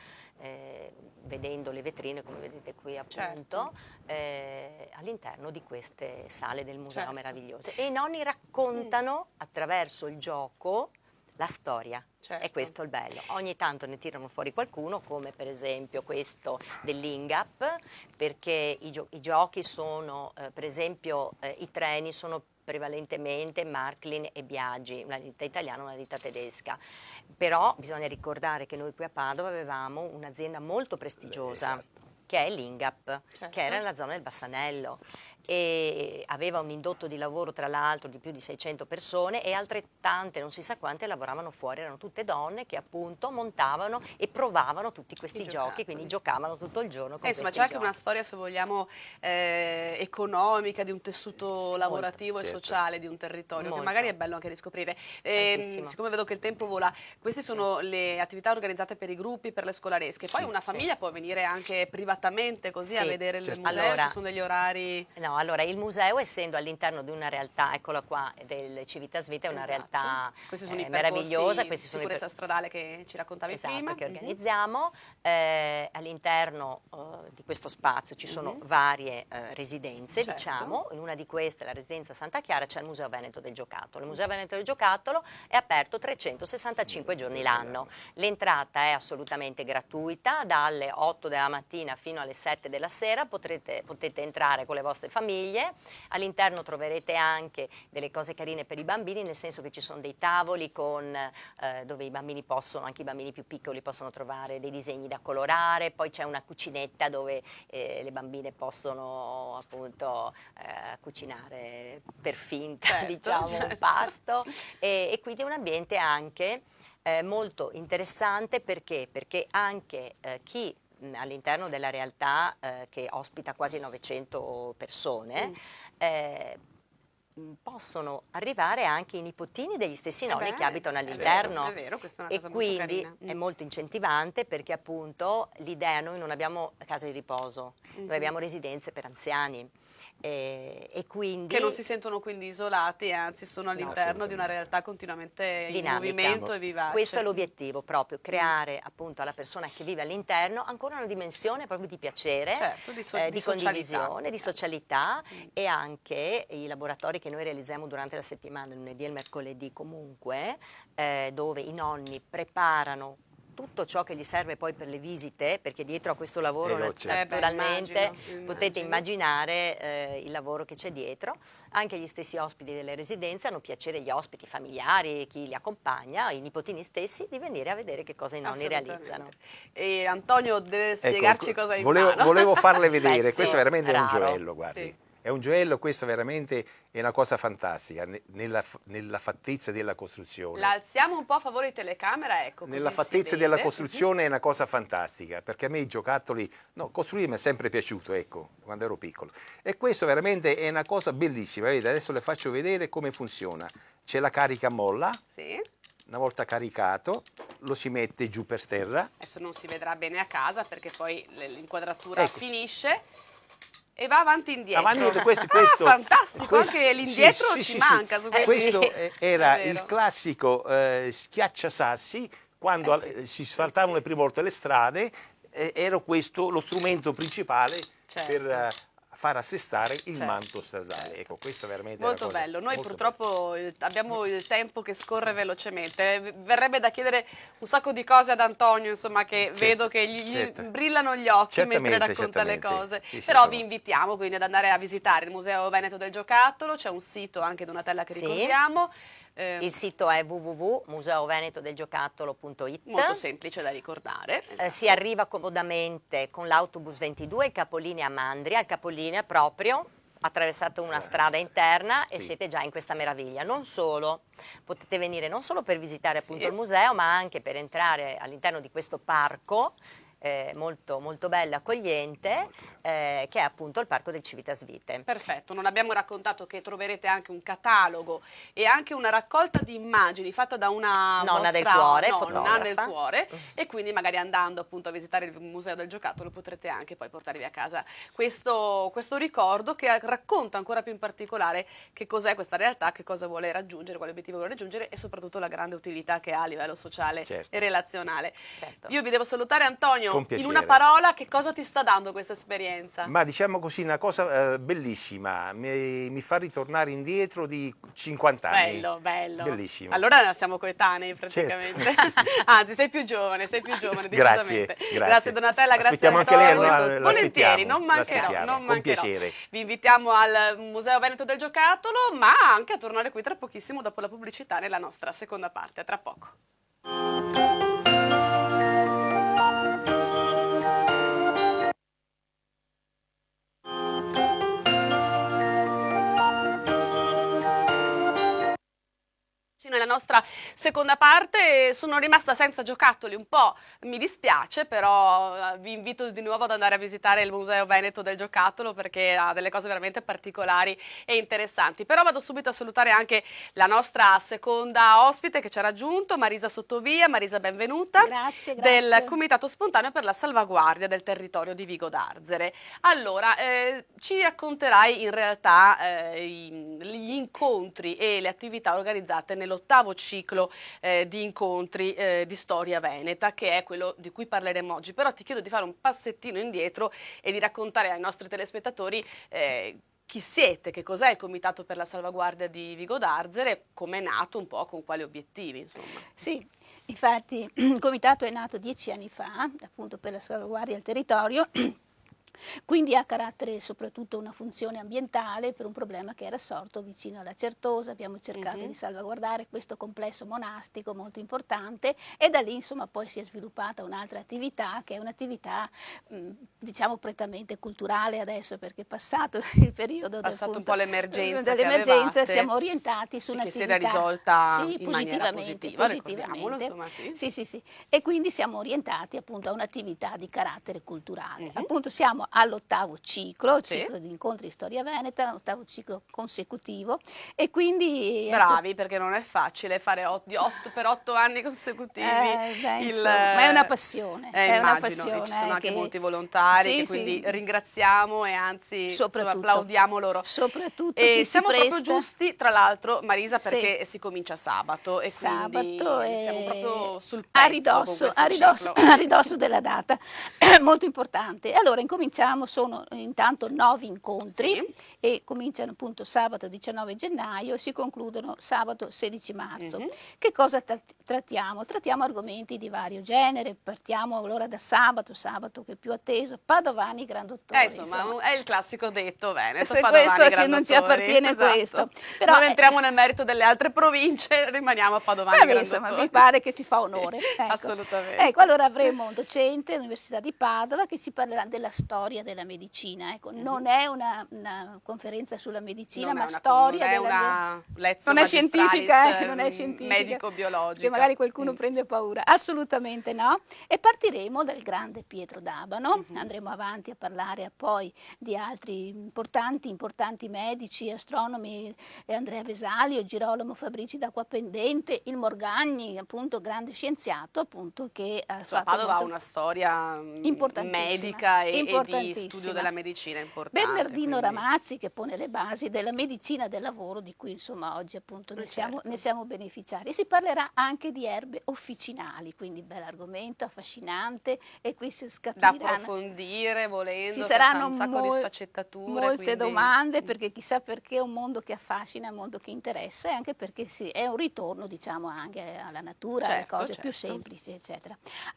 Speaker 4: vedendo le vetrine, come vedete qui appunto, all'interno di queste sale del museo
Speaker 2: Certo.
Speaker 4: meravigliose. E i nonni raccontano attraverso il gioco la storia.
Speaker 2: Certo.
Speaker 4: E questo è il bello. Ogni tanto ne tirano fuori qualcuno, come per esempio questo dell'Ingap, perché i giochi sono, per esempio, i treni sono prevalentemente Märklin e Biagi, una ditta italiana e una ditta tedesca. Però bisogna ricordare che noi qui a Padova avevamo un'azienda molto prestigiosa,
Speaker 3: Esatto.
Speaker 4: che è l'Ingap,
Speaker 2: Certo.
Speaker 4: che era nella zona del Bassanello. E aveva un indotto di lavoro tra l'altro di più di 600 persone e altrettante, non si sa quante, lavoravano fuori, erano tutte donne che appunto montavano e provavano tutti questi
Speaker 2: I
Speaker 4: giochi,
Speaker 2: giocattoli.
Speaker 4: quindi giocavano tutto il giorno con
Speaker 2: Insomma,
Speaker 4: questi
Speaker 2: c'è anche
Speaker 4: giochi.
Speaker 2: una storia, se vogliamo, economica, di un tessuto lavorativo e
Speaker 3: certo.
Speaker 2: sociale di un territorio, che
Speaker 4: Molto.
Speaker 2: magari è bello anche riscoprire.
Speaker 4: Tantissimo.
Speaker 2: Siccome vedo che il tempo vola, queste sono le attività organizzate per i gruppi, per le scolaresche. Poi
Speaker 3: Sì,
Speaker 2: una famiglia può venire anche privatamente così a
Speaker 4: Sì,
Speaker 2: vedere il
Speaker 3: certo.
Speaker 2: museo,
Speaker 4: Allora-
Speaker 2: ci sono degli orari...
Speaker 4: No, allora il museo, essendo all'interno di una realtà, eccola qua, del Civitas Vitae, è una
Speaker 2: Esatto.
Speaker 4: realtà
Speaker 2: Questi sono i
Speaker 4: meravigliosa.
Speaker 2: percorsi
Speaker 4: Questi
Speaker 2: di
Speaker 4: sono i
Speaker 2: sicurezza stradale che ci raccontavi
Speaker 4: esatto,
Speaker 2: prima.
Speaker 4: che
Speaker 2: Mhm.
Speaker 4: organizziamo. All'interno di questo spazio ci sono varie residenze,
Speaker 2: Certo.
Speaker 4: diciamo. In una di queste, la residenza Santa Chiara, c'è il Museo Veneto del Giocattolo. Il Museo Veneto del Giocattolo è aperto 365 giorni l'anno. L'entrata è assolutamente gratuita, dalle 8 della mattina fino alle 7 della sera potete entrare con le vostre famiglie. All'interno troverete anche delle cose carine per i bambini, nel senso che ci sono dei tavoli dove i bambini possono, anche i bambini più piccoli, possono trovare dei disegni da colorare, poi c'è una cucinetta dove le bambine possono appunto cucinare per finta,
Speaker 2: Certo,
Speaker 4: diciamo, un
Speaker 2: certo.
Speaker 4: pasto e quindi è un ambiente anche molto interessante perché anche chi all'interno della realtà che ospita quasi 900 persone possono arrivare anche i nipotini degli stessi nonni
Speaker 2: beh,
Speaker 4: che abitano
Speaker 2: certo,
Speaker 4: all'interno.
Speaker 2: è vero, questa è una
Speaker 4: E
Speaker 2: cosa molto
Speaker 4: quindi
Speaker 2: carina.
Speaker 4: è molto incentivante perché appunto l'idea, noi non abbiamo case di riposo, noi abbiamo residenze per anziani e quindi
Speaker 2: Che non si sentono quindi isolati, anzi sono all'interno di una realtà continuamente in
Speaker 4: dinamica.
Speaker 2: movimento e vivace.
Speaker 4: Questo è l'obiettivo, proprio creare appunto alla persona che vive all'interno ancora una dimensione proprio di piacere,
Speaker 2: Certo, di
Speaker 4: di condivisione, di socialità e anche i laboratori che noi realizziamo durante la settimana, il lunedì e il mercoledì comunque, dove i nonni preparano tutto ciò che gli serve poi per le visite, perché dietro a questo lavoro
Speaker 3: certo.
Speaker 4: naturalmente
Speaker 2: Immagino.
Speaker 4: potete immaginare il lavoro che c'è dietro. Anche gli stessi ospiti delle residenze hanno piacere, gli ospiti familiari, chi li accompagna, i nipotini stessi, di venire a vedere che cosa i nonni
Speaker 2: Assolutamente.
Speaker 4: realizzano.
Speaker 2: E Antonio deve
Speaker 3: Ecco,
Speaker 2: spiegarci cosa hai in
Speaker 3: volevo,
Speaker 2: mano.
Speaker 3: volevo farle vedere,
Speaker 4: Pezzo
Speaker 3: questo veramente è un
Speaker 4: raro.
Speaker 3: gioiello, guardi.
Speaker 2: Sì.
Speaker 3: È un gioiello, questo veramente è una cosa fantastica, nella fattezza della costruzione.
Speaker 2: La alziamo un po' a favore di telecamera, ecco.
Speaker 3: Nella
Speaker 2: così si
Speaker 3: fattezza della
Speaker 2: vede.
Speaker 3: costruzione è una cosa fantastica, perché a me i giocattoli, no, costruire mi è sempre piaciuto, ecco, quando ero piccolo. E questo veramente è una cosa bellissima, vedete, adesso le faccio vedere come funziona. C'è la carica a molla,
Speaker 2: Sì.
Speaker 3: una volta caricato lo si mette giù per terra.
Speaker 2: Adesso non si vedrà bene a casa perché poi l'inquadratura
Speaker 3: Ecco.
Speaker 2: finisce. E va avanti e indietro.
Speaker 3: Avanti, questo,
Speaker 2: fantastico,
Speaker 3: questo-
Speaker 2: anche l'indietro
Speaker 3: sì,
Speaker 2: ci
Speaker 3: sì,
Speaker 2: manca
Speaker 3: sì.
Speaker 2: su questo.
Speaker 3: Questo
Speaker 2: Sì.
Speaker 3: era
Speaker 2: È vero.
Speaker 3: il classico schiacciasassi, quando
Speaker 2: sì.
Speaker 3: si sfaltavano
Speaker 2: Sì.
Speaker 3: le prime volte le strade, era questo lo strumento principale
Speaker 2: Certo.
Speaker 3: per far assestare il
Speaker 2: Certo,
Speaker 3: manto stradale.
Speaker 2: certo.
Speaker 3: Ecco, questo veramente
Speaker 2: Molto
Speaker 3: è una cosa
Speaker 2: bello, noi
Speaker 3: molto
Speaker 2: purtroppo abbiamo il tempo che scorre velocemente, verrebbe da chiedere un sacco di cose ad Antonio, insomma, che
Speaker 3: Certo,
Speaker 2: vedo che gli
Speaker 3: certo.
Speaker 2: brillano gli occhi mentre
Speaker 3: Certamente,
Speaker 2: racconta le
Speaker 3: certamente.
Speaker 2: cose,
Speaker 3: Sì, sì,
Speaker 2: però
Speaker 3: insomma.
Speaker 2: vi invitiamo quindi ad andare a visitare il Museo Veneto del Giocattolo, c'è un sito anche Donatella che
Speaker 4: Sì.
Speaker 2: ricordiamo,
Speaker 4: Il sito è www.museovenetodelgiocattolo.it.
Speaker 2: molto semplice da ricordare.
Speaker 4: Si arriva comodamente con l'autobus 22, il capolinea a Mandria, il capolinea proprio, attraversate una strada interna e
Speaker 3: Sì.
Speaker 4: siete già in questa meraviglia. Non solo, potete venire non solo per visitare appunto
Speaker 2: Sì.
Speaker 4: il museo, ma anche per entrare all'interno di questo parco molto, molto bello e accogliente, che è appunto il Parco del Civitas Vitae.
Speaker 2: Perfetto, non abbiamo raccontato che troverete anche un catalogo e anche una raccolta di immagini fatta da una
Speaker 4: Nonna del
Speaker 2: vostra
Speaker 4: cuore,
Speaker 2: nonna del
Speaker 4: fotografa.
Speaker 2: cuore, e quindi magari andando appunto a visitare il Museo del Giocattolo potrete anche poi portarvi a casa questo ricordo che racconta ancora più in particolare che cos'è questa realtà, che cosa vuole raggiungere, quale obiettivo vuole raggiungere e soprattutto la grande utilità che ha a livello sociale
Speaker 3: Certo.
Speaker 2: e relazionale.
Speaker 4: Certo.
Speaker 2: Io vi devo salutare, Antonio,
Speaker 3: Con
Speaker 2: in
Speaker 3: piacere.
Speaker 2: una parola che cosa ti sta dando questa esperienza?
Speaker 3: Ma diciamo così, una cosa bellissima, mi fa ritornare indietro di 50 anni.
Speaker 2: Bello, bello.
Speaker 3: Bellissimo.
Speaker 2: Allora siamo coetanei praticamente.
Speaker 3: Certo.
Speaker 2: Anzi, sei più giovane,
Speaker 3: Grazie,
Speaker 2: decisamente.
Speaker 3: grazie.
Speaker 2: Donatella, grazie
Speaker 3: Aspettiamo anche lei,
Speaker 2: Antonio. Volentieri,
Speaker 3: l'aspettiamo,
Speaker 2: non mancherò,
Speaker 3: l'aspettiamo,
Speaker 2: non
Speaker 3: con
Speaker 2: mancherò.
Speaker 3: piacere.
Speaker 2: Vi invitiamo al Museo Veneto del Giocattolo, ma anche a tornare qui tra pochissimo dopo la pubblicità nella nostra seconda parte. A tra poco. Nella nostra seconda parte sono rimasta senza giocattoli, un po' mi dispiace, però vi invito di nuovo ad andare a visitare il Museo Veneto del Giocattolo perché ha delle cose veramente particolari e interessanti. Però vado subito a salutare anche la nostra seconda ospite che ci ha raggiunto, Marisa Sottovia. Marisa, benvenuta.
Speaker 5: Grazie,
Speaker 2: Del
Speaker 5: grazie.
Speaker 2: Comitato Spontaneo per la Salvaguardia del Territorio di Vigo d'Arzere. Allora, ci racconterai in realtà gli incontri e le attività organizzate nell'ottavo ciclo di incontri di storia veneta, che è quello di cui parleremo oggi. Però ti chiedo di fare un passettino indietro e di raccontare ai nostri telespettatori chi siete, che cos'è il Comitato per la Salvaguardia di Vigo d'Arzere, come è nato, un po' con quali obiettivi, insomma.
Speaker 5: Sì, infatti il comitato è nato 10 anni fa, appunto per la salvaguardia del territorio, quindi ha carattere soprattutto una funzione ambientale per un problema che era sorto vicino alla Certosa. Abbiamo cercato di salvaguardare questo complesso monastico molto importante e da lì insomma poi si è sviluppata un'altra attività che è un'attività diciamo prettamente culturale adesso, perché è passato il periodo
Speaker 2: Passato un po' l'emergenza che
Speaker 5: dell'emergenza,
Speaker 2: avevate,
Speaker 5: siamo orientati su
Speaker 2: e che
Speaker 5: un'attività
Speaker 2: si era risolta
Speaker 5: sì,
Speaker 2: in maniera positiva,
Speaker 5: positivamente.
Speaker 2: insomma, sì.
Speaker 5: Sì. E quindi siamo orientati appunto a un'attività di carattere culturale. Appunto siamo all'ottavo ciclo,
Speaker 2: Sì.
Speaker 5: ciclo di incontri di storia veneta, ottavo ciclo consecutivo e quindi
Speaker 2: Bravi, perché non è facile fare per 8 anni consecutivi.
Speaker 5: insomma, è una passione, è una
Speaker 2: immagino,
Speaker 5: passione,
Speaker 2: e ci sono anche
Speaker 5: che-
Speaker 2: molti volontari
Speaker 5: Sì,
Speaker 2: che
Speaker 5: sì.
Speaker 2: quindi ringraziamo e anzi insomma,
Speaker 5: Soprattutto.
Speaker 2: applaudiamo loro.
Speaker 5: Soprattutto
Speaker 2: E
Speaker 5: chi si
Speaker 2: siamo proprio
Speaker 5: presta.
Speaker 2: giusti, tra l'altro, Marisa,
Speaker 5: Sì.
Speaker 2: perché si comincia sabato e quindi
Speaker 5: Sabato
Speaker 2: siamo proprio sul
Speaker 5: a
Speaker 2: pezzo con questo ciclo.
Speaker 5: a ridosso della data, molto importante. Allora incominciamo, sono intanto 9 incontri
Speaker 2: Sì.
Speaker 5: e cominciano appunto sabato 19 gennaio e si concludono sabato 16 marzo. Che cosa trattiamo? Trattiamo argomenti di vario genere, partiamo allora da sabato che è il più atteso, Padovani Grandottori.
Speaker 2: Insomma, è il classico detto veneto.
Speaker 5: Se
Speaker 2: Padovani,
Speaker 5: questo non ci
Speaker 2: Grandottori,
Speaker 5: appartiene
Speaker 2: esatto.
Speaker 5: questo. Però
Speaker 2: non entriamo nel merito delle altre province, rimaniamo a Padovani.
Speaker 5: vabbè, insomma,
Speaker 2: Grandottori.
Speaker 5: mi pare che ci fa
Speaker 2: Sì,
Speaker 5: onore. Ecco.
Speaker 2: assolutamente.
Speaker 5: Ecco, allora avremo un docente all'Università di Padova che ci parlerà della storia della medicina. Ecco, non è una conferenza sulla medicina,
Speaker 2: Non è
Speaker 5: ma
Speaker 2: una-
Speaker 5: storia
Speaker 2: non è
Speaker 5: della
Speaker 2: una lezione
Speaker 5: non è scientifica,
Speaker 2: magistralis,
Speaker 5: non è scientifica,
Speaker 2: medico-biologica.
Speaker 5: che magari qualcuno prende paura. Assolutamente no. E partiremo dal grande Pietro d'Abano, andremo avanti a parlare poi di altri importanti medici, astronomi, Andrea Vesalio, Girolamo Fabrici d'Acqua Pendente, il Morgagni, appunto grande scienziato, appunto che ha
Speaker 2: Insomma,
Speaker 5: fatto
Speaker 2: Padova ha
Speaker 5: molto
Speaker 2: una storia
Speaker 5: importantissima,
Speaker 2: medica e di di studio della medicina importante.
Speaker 5: Bernardino
Speaker 2: quindi.
Speaker 5: Ramazzi, che pone le basi della medicina del lavoro, di cui insomma oggi appunto ne siamo beneficiari. E si parlerà anche di erbe officinali, quindi bell'argomento, affascinante, e qui si
Speaker 2: Da
Speaker 5: scaturiranno.
Speaker 2: approfondire, volendo,
Speaker 5: Ci
Speaker 2: che
Speaker 5: saranno
Speaker 2: sa un sacco di sfaccettature.
Speaker 5: molte
Speaker 2: quindi.
Speaker 5: domande, perché chissà perché è un mondo che affascina, è un mondo che interessa, e anche perché è un ritorno, diciamo, anche alla natura, alle
Speaker 2: Certo,
Speaker 5: cose più
Speaker 2: certo.
Speaker 5: semplici, eccetera.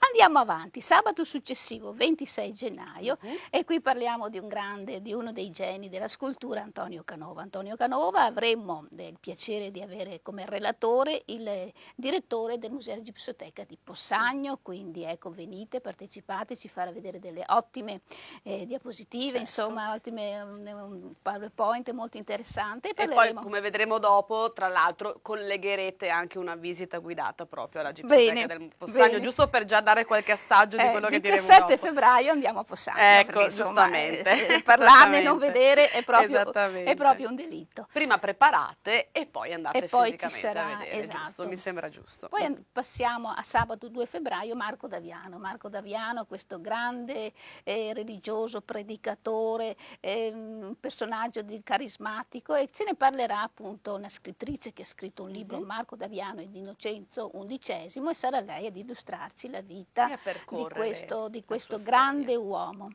Speaker 5: Andiamo avanti, sabato successivo, 26 gennaio, e qui parliamo di un grande, di uno dei geni della scultura, Antonio Canova. Antonio Canova avremmo il piacere di avere come relatore il direttore del Museo Gipsoteca di Possagno, quindi ecco, venite, partecipate, ci farà vedere delle ottime diapositive,
Speaker 2: Certo.
Speaker 5: insomma, un PowerPoint molto interessante.
Speaker 2: E poi, come vedremo dopo, tra l'altro, collegherete anche una visita guidata proprio alla Gipsoteca del Possagno, giusto per già dare qualche assaggio di quello che diremo dopo.
Speaker 5: 17 febbraio andiamo a Possagno.
Speaker 2: Ecco,
Speaker 5: perché, insomma,
Speaker 2: giustamente.
Speaker 5: parlarne e non vedere è
Speaker 2: Esattamente.
Speaker 5: proprio un delitto.
Speaker 2: Prima preparate e poi andate
Speaker 5: E poi
Speaker 2: fisicamente
Speaker 5: ci sarà,
Speaker 2: a vedere,
Speaker 5: esatto.
Speaker 2: giusto? Mi sembra giusto.
Speaker 5: Poi passiamo a sabato 2 febbraio, Marco Daviano. Marco Daviano, questo grande religioso, predicatore, personaggio carismatico, e se ne parlerà appunto una scrittrice che ha scritto un libro, Marco Daviano e di Innocenzo XI, e sarà lei ad illustrarci la vita
Speaker 2: E a
Speaker 5: di questo
Speaker 2: sua
Speaker 5: grande
Speaker 2: storia.
Speaker 5: uomo.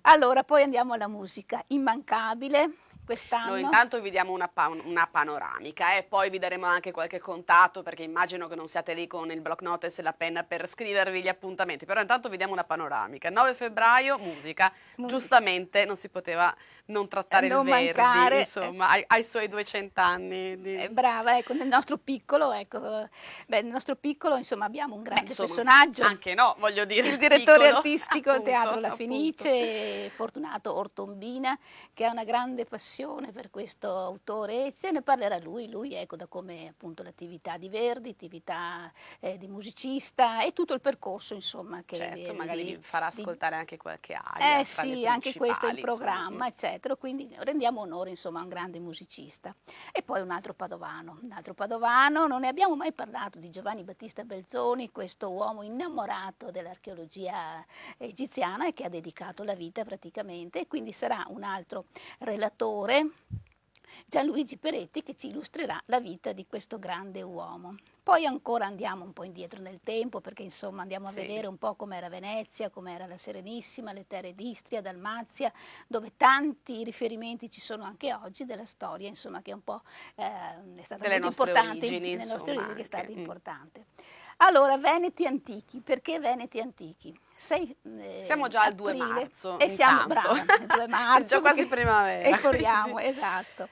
Speaker 5: Allora, poi andiamo alla musica, immancabile. Quest'anno
Speaker 2: Noi intanto vi diamo una panoramica e poi vi daremo anche qualche contatto, perché immagino che non siate lì con il block notes e la penna per scrivervi gli appuntamenti, però intanto vi diamo una panoramica. 9 febbraio, musica. Giustamente non si poteva non trattare
Speaker 5: non
Speaker 2: il Verdi,
Speaker 5: mancare,
Speaker 2: insomma, ai suoi 200 anni.
Speaker 5: Brava, ecco, nel nostro piccolo, nel nostro piccolo, insomma, abbiamo un grande
Speaker 2: Insomma,
Speaker 5: personaggio.
Speaker 2: Anche no, voglio dire.
Speaker 5: Il direttore
Speaker 2: piccolo,
Speaker 5: artistico del Teatro La
Speaker 2: appunto.
Speaker 5: Fenice, Fortunato Ortombina, che ha una grande passione per questo autore, e se ne parlerà lui, ecco, da come appunto l'attività di Verdi, attività di musicista e tutto il percorso, insomma, che
Speaker 2: Certo, magari vi farà ascoltare anche qualche aria tra le
Speaker 5: sì, anche questo è in
Speaker 2: principali,
Speaker 5: programma, eccetera, quindi rendiamo onore, insomma, a un grande musicista. E poi un altro padovano, non ne abbiamo mai parlato, di Giovanni Battista Belzoni, questo uomo innamorato dell'archeologia egiziana e che ha dedicato la vita praticamente, e quindi sarà un altro relatore, Gianluigi Peretti, che ci illustrerà la vita di questo grande uomo. Poi ancora andiamo un po' indietro nel tempo, perché insomma andiamo a vedere un po' com'era Venezia, com'era la Serenissima, le terre d'Istria, Dalmazia, dove tanti riferimenti ci sono anche oggi della storia, insomma, che è un po' è stata molto importante nelle nostre origini, che è stata importante. Allora, Veneti antichi, perché Veneti antichi?
Speaker 2: Siamo già al 2 marzo.
Speaker 5: E siamo bravi, il 2 marzo.
Speaker 2: È già quasi primavera.
Speaker 5: E corriamo, esatto.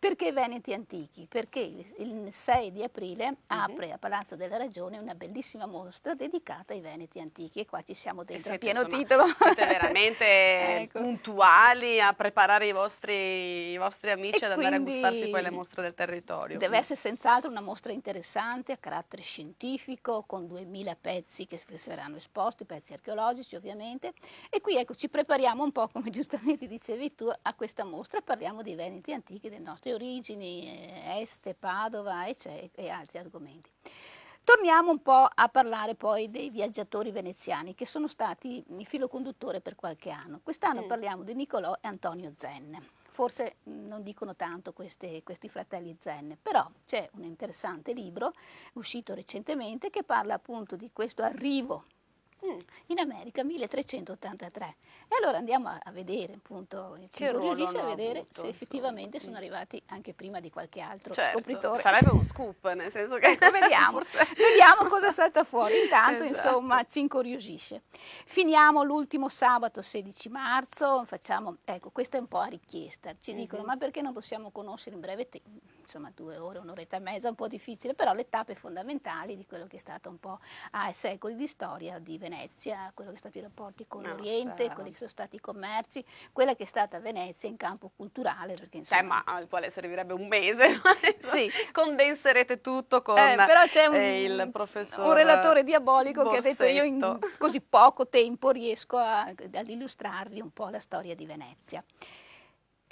Speaker 5: Perché Veneti antichi? Perché il 6 di aprile apre a Palazzo della Ragione una bellissima mostra dedicata ai Veneti antichi, e qua ci siamo dentro a pieno titolo.
Speaker 2: Siete veramente puntuali a preparare i vostri amici ad andare a gustarsi poi le mostre del territorio.
Speaker 5: Deve essere senz'altro una mostra interessante, a carattere scientifico, con 2000 pezzi che saranno esposti, pezzi archeologici ovviamente, e qui ecco ci prepariamo un po', come giustamente dicevi tu, a questa mostra, parliamo dei Veneti antichi, delle nostre origini, Este, Padova e altri argomenti. Torniamo un po' a parlare poi dei viaggiatori veneziani, che sono stati il filo conduttore per qualche anno. Quest'anno parliamo di Nicolò e Antonio Zenne. Forse non dicono tanto questi fratelli Zenne, però c'è un interessante libro uscito recentemente che parla appunto di questo arrivo in America 1383, e allora andiamo a vedere, appunto, ci incuriosisce a vedere se effettivamente sono arrivati anche prima di qualche altro scopritore.
Speaker 2: Sarebbe uno scoop, nel senso che
Speaker 5: ecco, vediamo cosa salta fuori. Intanto insomma ci incuriosisce. Finiamo l'ultimo sabato 16 marzo, facciamo, ecco, questa è un po' a richiesta, ci dicono ma perché non possiamo conoscere in breve tempo, insomma 2 ore, un'oretta e mezza, un po' difficile, però le tappe fondamentali di quello che è stato un po' secoli di storia di Venezia, quello che sono stati i rapporti con l'Oriente, quelli che sono stati i commerci, quella che è stata Venezia in campo culturale, perché insomma...
Speaker 2: ma al quale servirebbe un mese,
Speaker 5: sì.
Speaker 2: Condenserete tutto con
Speaker 5: però c'è
Speaker 2: il professor
Speaker 5: un relatore diabolico che ha detto io in
Speaker 2: Borsetto.
Speaker 5: così poco tempo riesco ad illustrarvi un po' la storia di Venezia.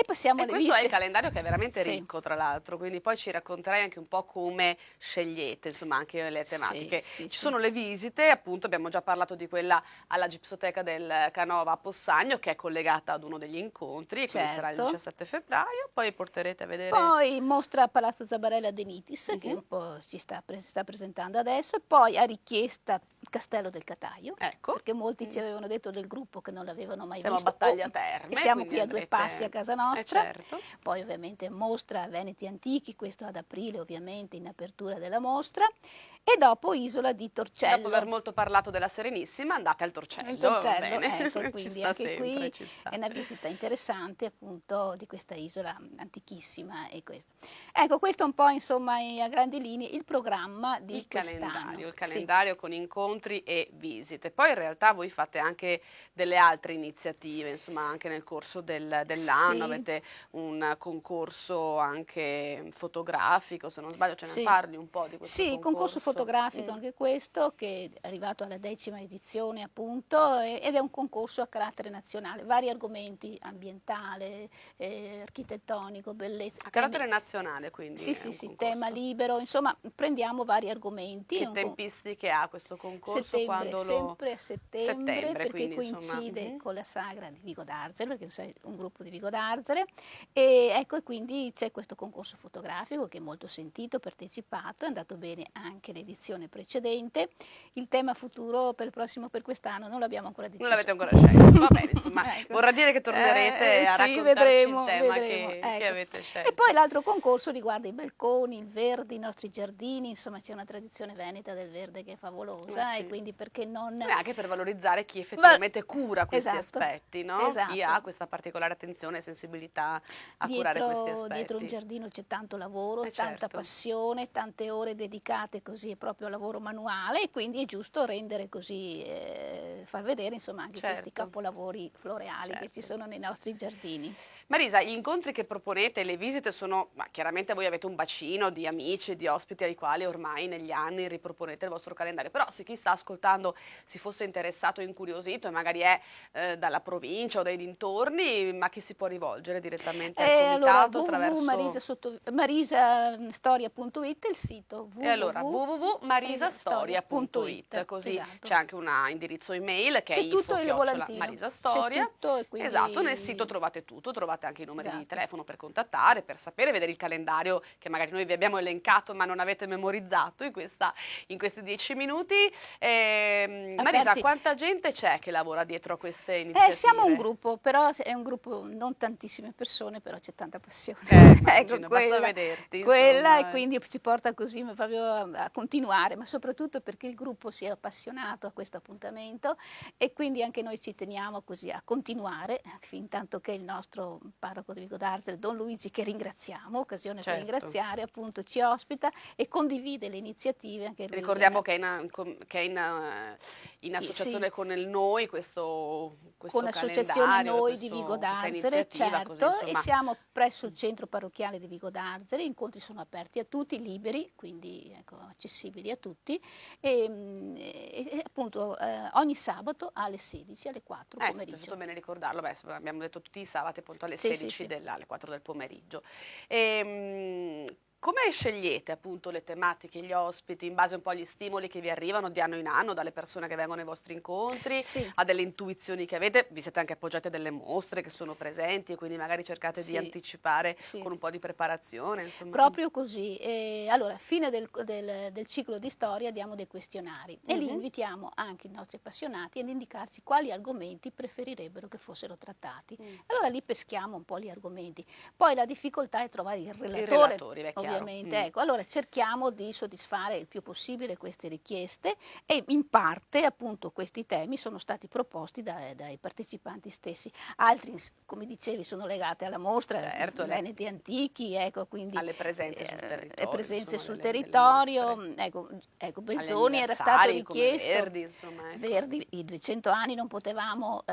Speaker 5: E passiamo
Speaker 2: E
Speaker 5: alle
Speaker 2: questo è
Speaker 5: visite.
Speaker 2: il calendario che è veramente
Speaker 5: Sì.
Speaker 2: ricco, tra l'altro, quindi poi ci racconterai anche un po' come scegliete, insomma, anche le tematiche.
Speaker 5: Sì,
Speaker 2: Ci
Speaker 5: sì.
Speaker 2: sono le visite, appunto, abbiamo già parlato di quella alla Gipsoteca del Canova a Possagno, che è collegata ad uno degli incontri, e quindi sarà il
Speaker 5: Certo.
Speaker 2: 17 febbraio, poi porterete a vedere...
Speaker 5: Poi mostra a Palazzo Zabarella De Nitis, che un po' si sta presentando adesso, e poi a richiesta il Castello del Cataio,
Speaker 2: Ecco.
Speaker 5: perché molti ci avevano detto del gruppo che non l'avevano mai
Speaker 2: Siamo a
Speaker 5: visto.
Speaker 2: Battaglia Terme,
Speaker 5: E siamo
Speaker 2: quindi
Speaker 5: qui a due
Speaker 2: andrete...
Speaker 5: passi a casa nostra.
Speaker 2: certo.
Speaker 5: Poi ovviamente mostra Veneti Antichi, questo ad aprile ovviamente in apertura della mostra, e dopo Isola di Torcello.
Speaker 2: Dopo aver molto parlato della Serenissima, andate al Torcello,
Speaker 5: Il Torcello,
Speaker 2: va bene.
Speaker 5: ecco,
Speaker 2: Ci
Speaker 5: quindi
Speaker 2: sta
Speaker 5: anche
Speaker 2: sempre,
Speaker 5: qui
Speaker 2: ci sta.
Speaker 5: è una visita interessante appunto di questa isola antichissima e questo. Ecco, questo un po' insomma a grandi linee il programma di quest'anno.
Speaker 2: Il
Speaker 5: Sì.
Speaker 2: calendario con incontri e visite. Poi in realtà voi fate anche delle altre iniziative, insomma anche nel corso dell'anno
Speaker 5: Sì.
Speaker 2: avete un concorso anche fotografico, se non sbaglio ce ne
Speaker 5: Sì.
Speaker 2: parli un po' di questo
Speaker 5: Sì, il concorso fotografico
Speaker 2: Mm.
Speaker 5: anche questo, che è arrivato alla 10ª edizione appunto, ed è un concorso a carattere nazionale, vari argomenti, ambientale, architettonico, bellezza.
Speaker 2: A carattere nazionale quindi
Speaker 5: Sì,
Speaker 2: è
Speaker 5: sì,
Speaker 2: un
Speaker 5: sì,
Speaker 2: concorso.
Speaker 5: tema libero, insomma prendiamo vari argomenti.
Speaker 2: Che tempistiche ha questo concorso?
Speaker 5: Settembre,
Speaker 2: Quando
Speaker 5: sempre a settembre, perché
Speaker 2: quindi, insomma,
Speaker 5: coincide con la sagra di Vigo d'Arzere, perché sei un gruppo di Vigo d'Arzere, e ecco, e quindi c'è questo concorso fotografico che è molto sentito, partecipato, è andato bene anche l'edizione precedente. Il tema futuro per quest'anno non l'abbiamo ancora deciso.
Speaker 2: Non l'avete ancora scelto, va bene, insomma,
Speaker 5: Ecco.
Speaker 2: vorrà dire che tornerete a
Speaker 5: sì,
Speaker 2: raccontarci
Speaker 5: vedremo,
Speaker 2: il tema
Speaker 5: vedremo,
Speaker 2: che
Speaker 5: ecco.
Speaker 2: avete
Speaker 5: E
Speaker 2: scelto.
Speaker 5: poi l'altro concorso riguarda i balconi, il verde, i nostri giardini, insomma c'è una tradizione veneta del verde che è favolosa
Speaker 2: sì.
Speaker 5: e quindi perché non...
Speaker 2: E anche per valorizzare chi effettivamente cura questi
Speaker 5: Esatto,
Speaker 2: aspetti, no? Chi
Speaker 5: esatto.
Speaker 2: ha questa particolare attenzione e sensibilità a curare questi aspetti.
Speaker 5: Dietro un giardino c'è tanto lavoro, tanta
Speaker 2: certo.
Speaker 5: passione, tante ore dedicate così proprio al lavoro manuale e quindi è giusto rendere così, far vedere insomma anche questi
Speaker 2: Certo.
Speaker 5: capolavori floreali che ci sono nei nostri giardini.
Speaker 2: Marisa, gli incontri che proponete, le visite sono, ma chiaramente voi avete un bacino di amici e di ospiti ai quali ormai negli anni riproponete il vostro calendario, però se chi sta ascoltando si fosse interessato e incuriosito e magari è dalla provincia o dai dintorni, ma chi si può rivolgere direttamente al comitato attraverso...
Speaker 5: www.marisastoria.it è il sito
Speaker 2: E allora www.marisastoria.it, così
Speaker 5: esatto.
Speaker 2: c'è anche un indirizzo email che è
Speaker 5: C'è tutto il volantino,
Speaker 2: info@marisastoria.
Speaker 5: c'è tutto e quindi...
Speaker 2: Esatto, nel sito trovate tutto, trovate anche i numeri di
Speaker 5: Esatto.
Speaker 2: telefono per contattare, per sapere, vedere il calendario che magari noi vi abbiamo elencato ma non avete memorizzato in questi 10 minuti. Marisa, quanta gente c'è che lavora dietro a queste iniziative?
Speaker 5: Siamo un gruppo, però è un gruppo non tantissime persone, però c'è tanta passione.
Speaker 2: Immagino, basta vederti.
Speaker 5: Quella
Speaker 2: insomma,
Speaker 5: e quindi ci porta così proprio a continuare, ma soprattutto perché il gruppo si è appassionato a questo appuntamento e quindi anche noi ci teniamo così a continuare, fin tanto che il nostro parroco di Vigo d'Arzere, Don Luigi, che ringraziamo, occasione per ringraziare, appunto ci ospita e condivide le iniziative. Anche lui
Speaker 2: ricordiamo che è in associazione con il Noi, questo
Speaker 5: con l'associazione Noi di
Speaker 2: questo,
Speaker 5: Vigo d'Arzere, certo,
Speaker 2: così,
Speaker 5: e siamo presso il centro parrocchiale di Vigo d'Arzere, gli incontri sono aperti a tutti, liberi, quindi ecco, accessibili a tutti, e appunto ogni sabato alle 16, alle 4 pomeriggio.
Speaker 2: È stato bene ricordarlo, abbiamo detto tutti i sabati appunto alle
Speaker 5: Sì,
Speaker 2: 16
Speaker 5: sì.
Speaker 2: alle 4 del pomeriggio. Come scegliete appunto le tematiche, gli ospiti, in base un po' agli stimoli che vi arrivano di anno in anno dalle persone che vengono ai vostri incontri, a delle intuizioni che avete? Vi siete anche appoggiati a delle mostre che sono presenti e quindi magari cercate di anticipare con un po' di preparazione? Insomma.
Speaker 5: Proprio così. Allora, a fine del ciclo di storia diamo dei questionari e lì invitiamo anche i nostri appassionati ad indicarci quali argomenti preferirebbero che fossero trattati. Allora lì peschiamo un po' gli argomenti. Poi la difficoltà è trovare il relatore, ovviamente. Ecco, allora cerchiamo di soddisfare il più possibile queste richieste e in parte appunto questi temi sono stati proposti dai partecipanti stessi. Altri, come dicevi, sono legati alla mostra, Veneti Antichi, ecco, quindi
Speaker 2: alle presenze sul
Speaker 5: territorio. Ecco, Belzoni era stato richiesto.
Speaker 2: Verdi, insomma, ecco.
Speaker 5: Verdi, i 200 anni non potevamo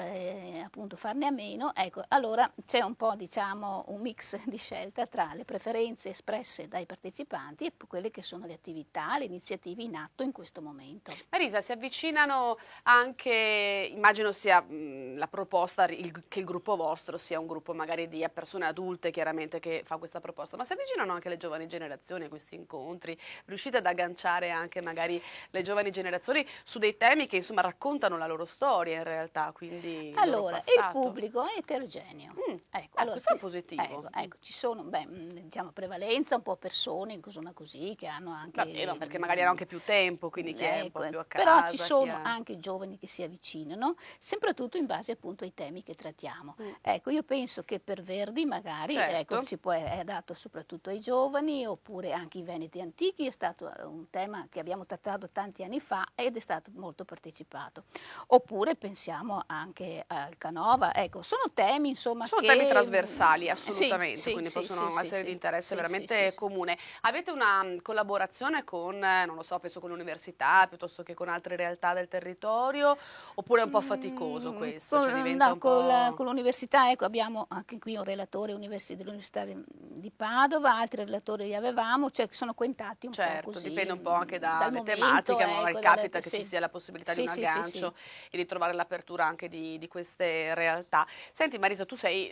Speaker 5: appunto farne a meno. Ecco, allora c'è un po' diciamo un mix di scelta tra le preferenze espresse scelte dai partecipanti e quelle che sono le attività, le iniziative in atto in questo momento.
Speaker 2: Marisa, si avvicinano anche, immagino sia la proposta, che il gruppo vostro sia un gruppo magari di persone adulte chiaramente che fa questa proposta, ma si avvicinano anche le giovani generazioni a questi incontri? Riuscite ad agganciare anche magari le giovani generazioni su dei temi che insomma raccontano la loro storia in realtà, quindi il loro
Speaker 5: Allora, il
Speaker 2: passato?
Speaker 5: pubblico è eterogeneo. Ecco, allora,
Speaker 2: questo è positivo.
Speaker 5: ecco, ci sono, diciamo, prevalenza un po' persone, insomma così, che hanno anche...
Speaker 2: Vabbè, ma perché magari hanno anche più tempo, quindi chi è un po' più a casa.
Speaker 5: Però ci
Speaker 2: chi
Speaker 5: sono
Speaker 2: ha-
Speaker 5: anche i giovani che si avvicinano, soprattutto in base appunto ai temi che trattiamo. Ecco, io penso che per Verdi magari,
Speaker 2: Certo.
Speaker 5: ecco, è adatto soprattutto ai giovani, oppure anche i Veneti antichi, è stato un tema che abbiamo trattato tanti anni fa ed è stato molto partecipato. Oppure pensiamo anche al Canova, ecco, sono temi insomma
Speaker 2: Sono
Speaker 5: che...
Speaker 2: temi trasversali, assolutamente,
Speaker 5: sì,
Speaker 2: quindi
Speaker 5: sì,
Speaker 2: possono
Speaker 5: sì,
Speaker 2: essere
Speaker 5: sì,
Speaker 2: di interesse
Speaker 5: sì,
Speaker 2: veramente
Speaker 5: sì.
Speaker 2: comune. Avete una collaborazione con, non lo so, penso con l'università, piuttosto che con altre realtà del territorio, oppure è un po' faticoso questo? Cioè diventa un po'...
Speaker 5: Con l'università, ecco, abbiamo anche qui un relatore dell'Università di Padova, altri relatori li avevamo, cioè sono contatti un po'
Speaker 2: Certo,
Speaker 5: così
Speaker 2: dipende un po' anche
Speaker 5: dal
Speaker 2: dalle
Speaker 5: momento,
Speaker 2: tematiche, ma magari
Speaker 5: ecco,
Speaker 2: capita che ci
Speaker 5: sì.
Speaker 2: sia la possibilità di un
Speaker 5: Sì, sì.
Speaker 2: aggancio e di trovare l'apertura anche di queste realtà. Senti Marisa, tu sei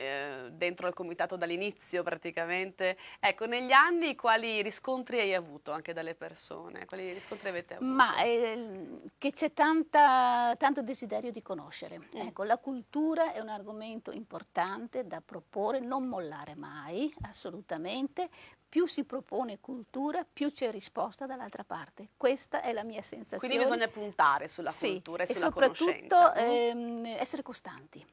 Speaker 2: dentro il comitato dall'inizio praticamente. Ecco, negli anni quali riscontri hai avuto anche dalle persone? Quali riscontri avete avuto?
Speaker 5: Ma che c'è tanto desiderio di conoscere. Ecco, la cultura è un argomento importante da proporre, non mollare mai, assolutamente. Più si propone cultura, più c'è risposta dall'altra parte. Questa è la mia sensazione.
Speaker 2: Quindi bisogna puntare sulla
Speaker 5: Sì,
Speaker 2: cultura e
Speaker 5: e
Speaker 2: sulla
Speaker 5: soprattutto
Speaker 2: conoscenza.
Speaker 5: essere costanti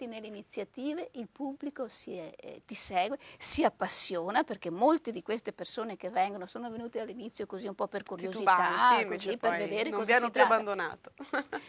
Speaker 5: nelle iniziative, il pubblico ti segue, si appassiona, perché molte di queste persone che vengono sono venute all'inizio così un po' per curiosità,
Speaker 2: Titubanti, invece
Speaker 5: così per
Speaker 2: poi
Speaker 5: vedere
Speaker 2: non vi
Speaker 5: cosa
Speaker 2: hanno
Speaker 5: si
Speaker 2: più
Speaker 5: tratta.
Speaker 2: abbandonato.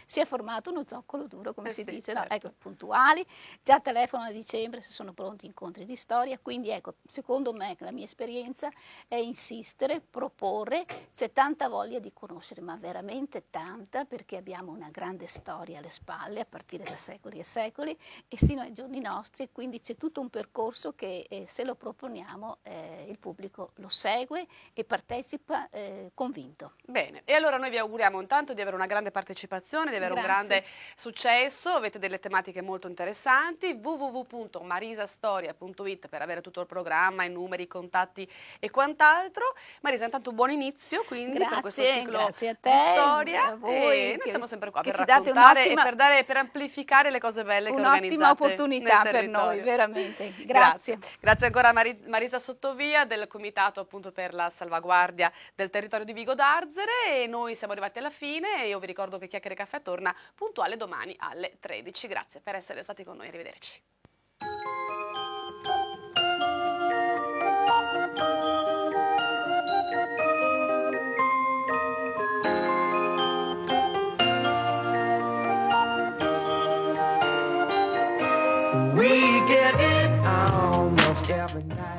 Speaker 5: Si è formato uno zoccolo duro, come si
Speaker 2: Sì,
Speaker 5: dice, no?
Speaker 2: certo.
Speaker 5: Ecco, puntuali, già telefonano a dicembre se sono pronti incontri di storia, quindi ecco, secondo me la mia esperienza è insistere, proporre, c'è tanta voglia di conoscere, ma veramente tanta, perché abbiamo una grande storia alle spalle, a partire da secoli e secoli, e sino ai giorni nostri, quindi c'è tutto un percorso che se lo proponiamo il pubblico lo segue e partecipa convinto.
Speaker 2: Bene, e allora noi vi auguriamo intanto di avere una grande partecipazione, di avere un grande successo, avete delle tematiche molto interessanti, www.marisastoria.it per avere tutto il programma, i numeri, i contatti e quant'altro. Marisa, intanto buon inizio quindi per questo ciclo
Speaker 5: Grazie a
Speaker 2: di
Speaker 5: te,
Speaker 2: storia
Speaker 5: a voi,
Speaker 2: e noi siamo sempre qua
Speaker 5: che
Speaker 2: per
Speaker 5: ci date
Speaker 2: raccontare e per amplificare le cose belle che
Speaker 5: un'ottima
Speaker 2: organizzate
Speaker 5: opportunità
Speaker 2: nel
Speaker 5: per noi,
Speaker 2: territorio.
Speaker 5: veramente.
Speaker 2: Grazie. Grazie ancora a Marisa Sottovia del Comitato appunto per la salvaguardia del territorio di Vigo d'Arzere e noi siamo arrivati alla fine e io vi ricordo che Chiacchiere Caffè torna puntuale domani alle 13. Grazie per essere stati con noi, arrivederci.
Speaker 1: We get it almost every night.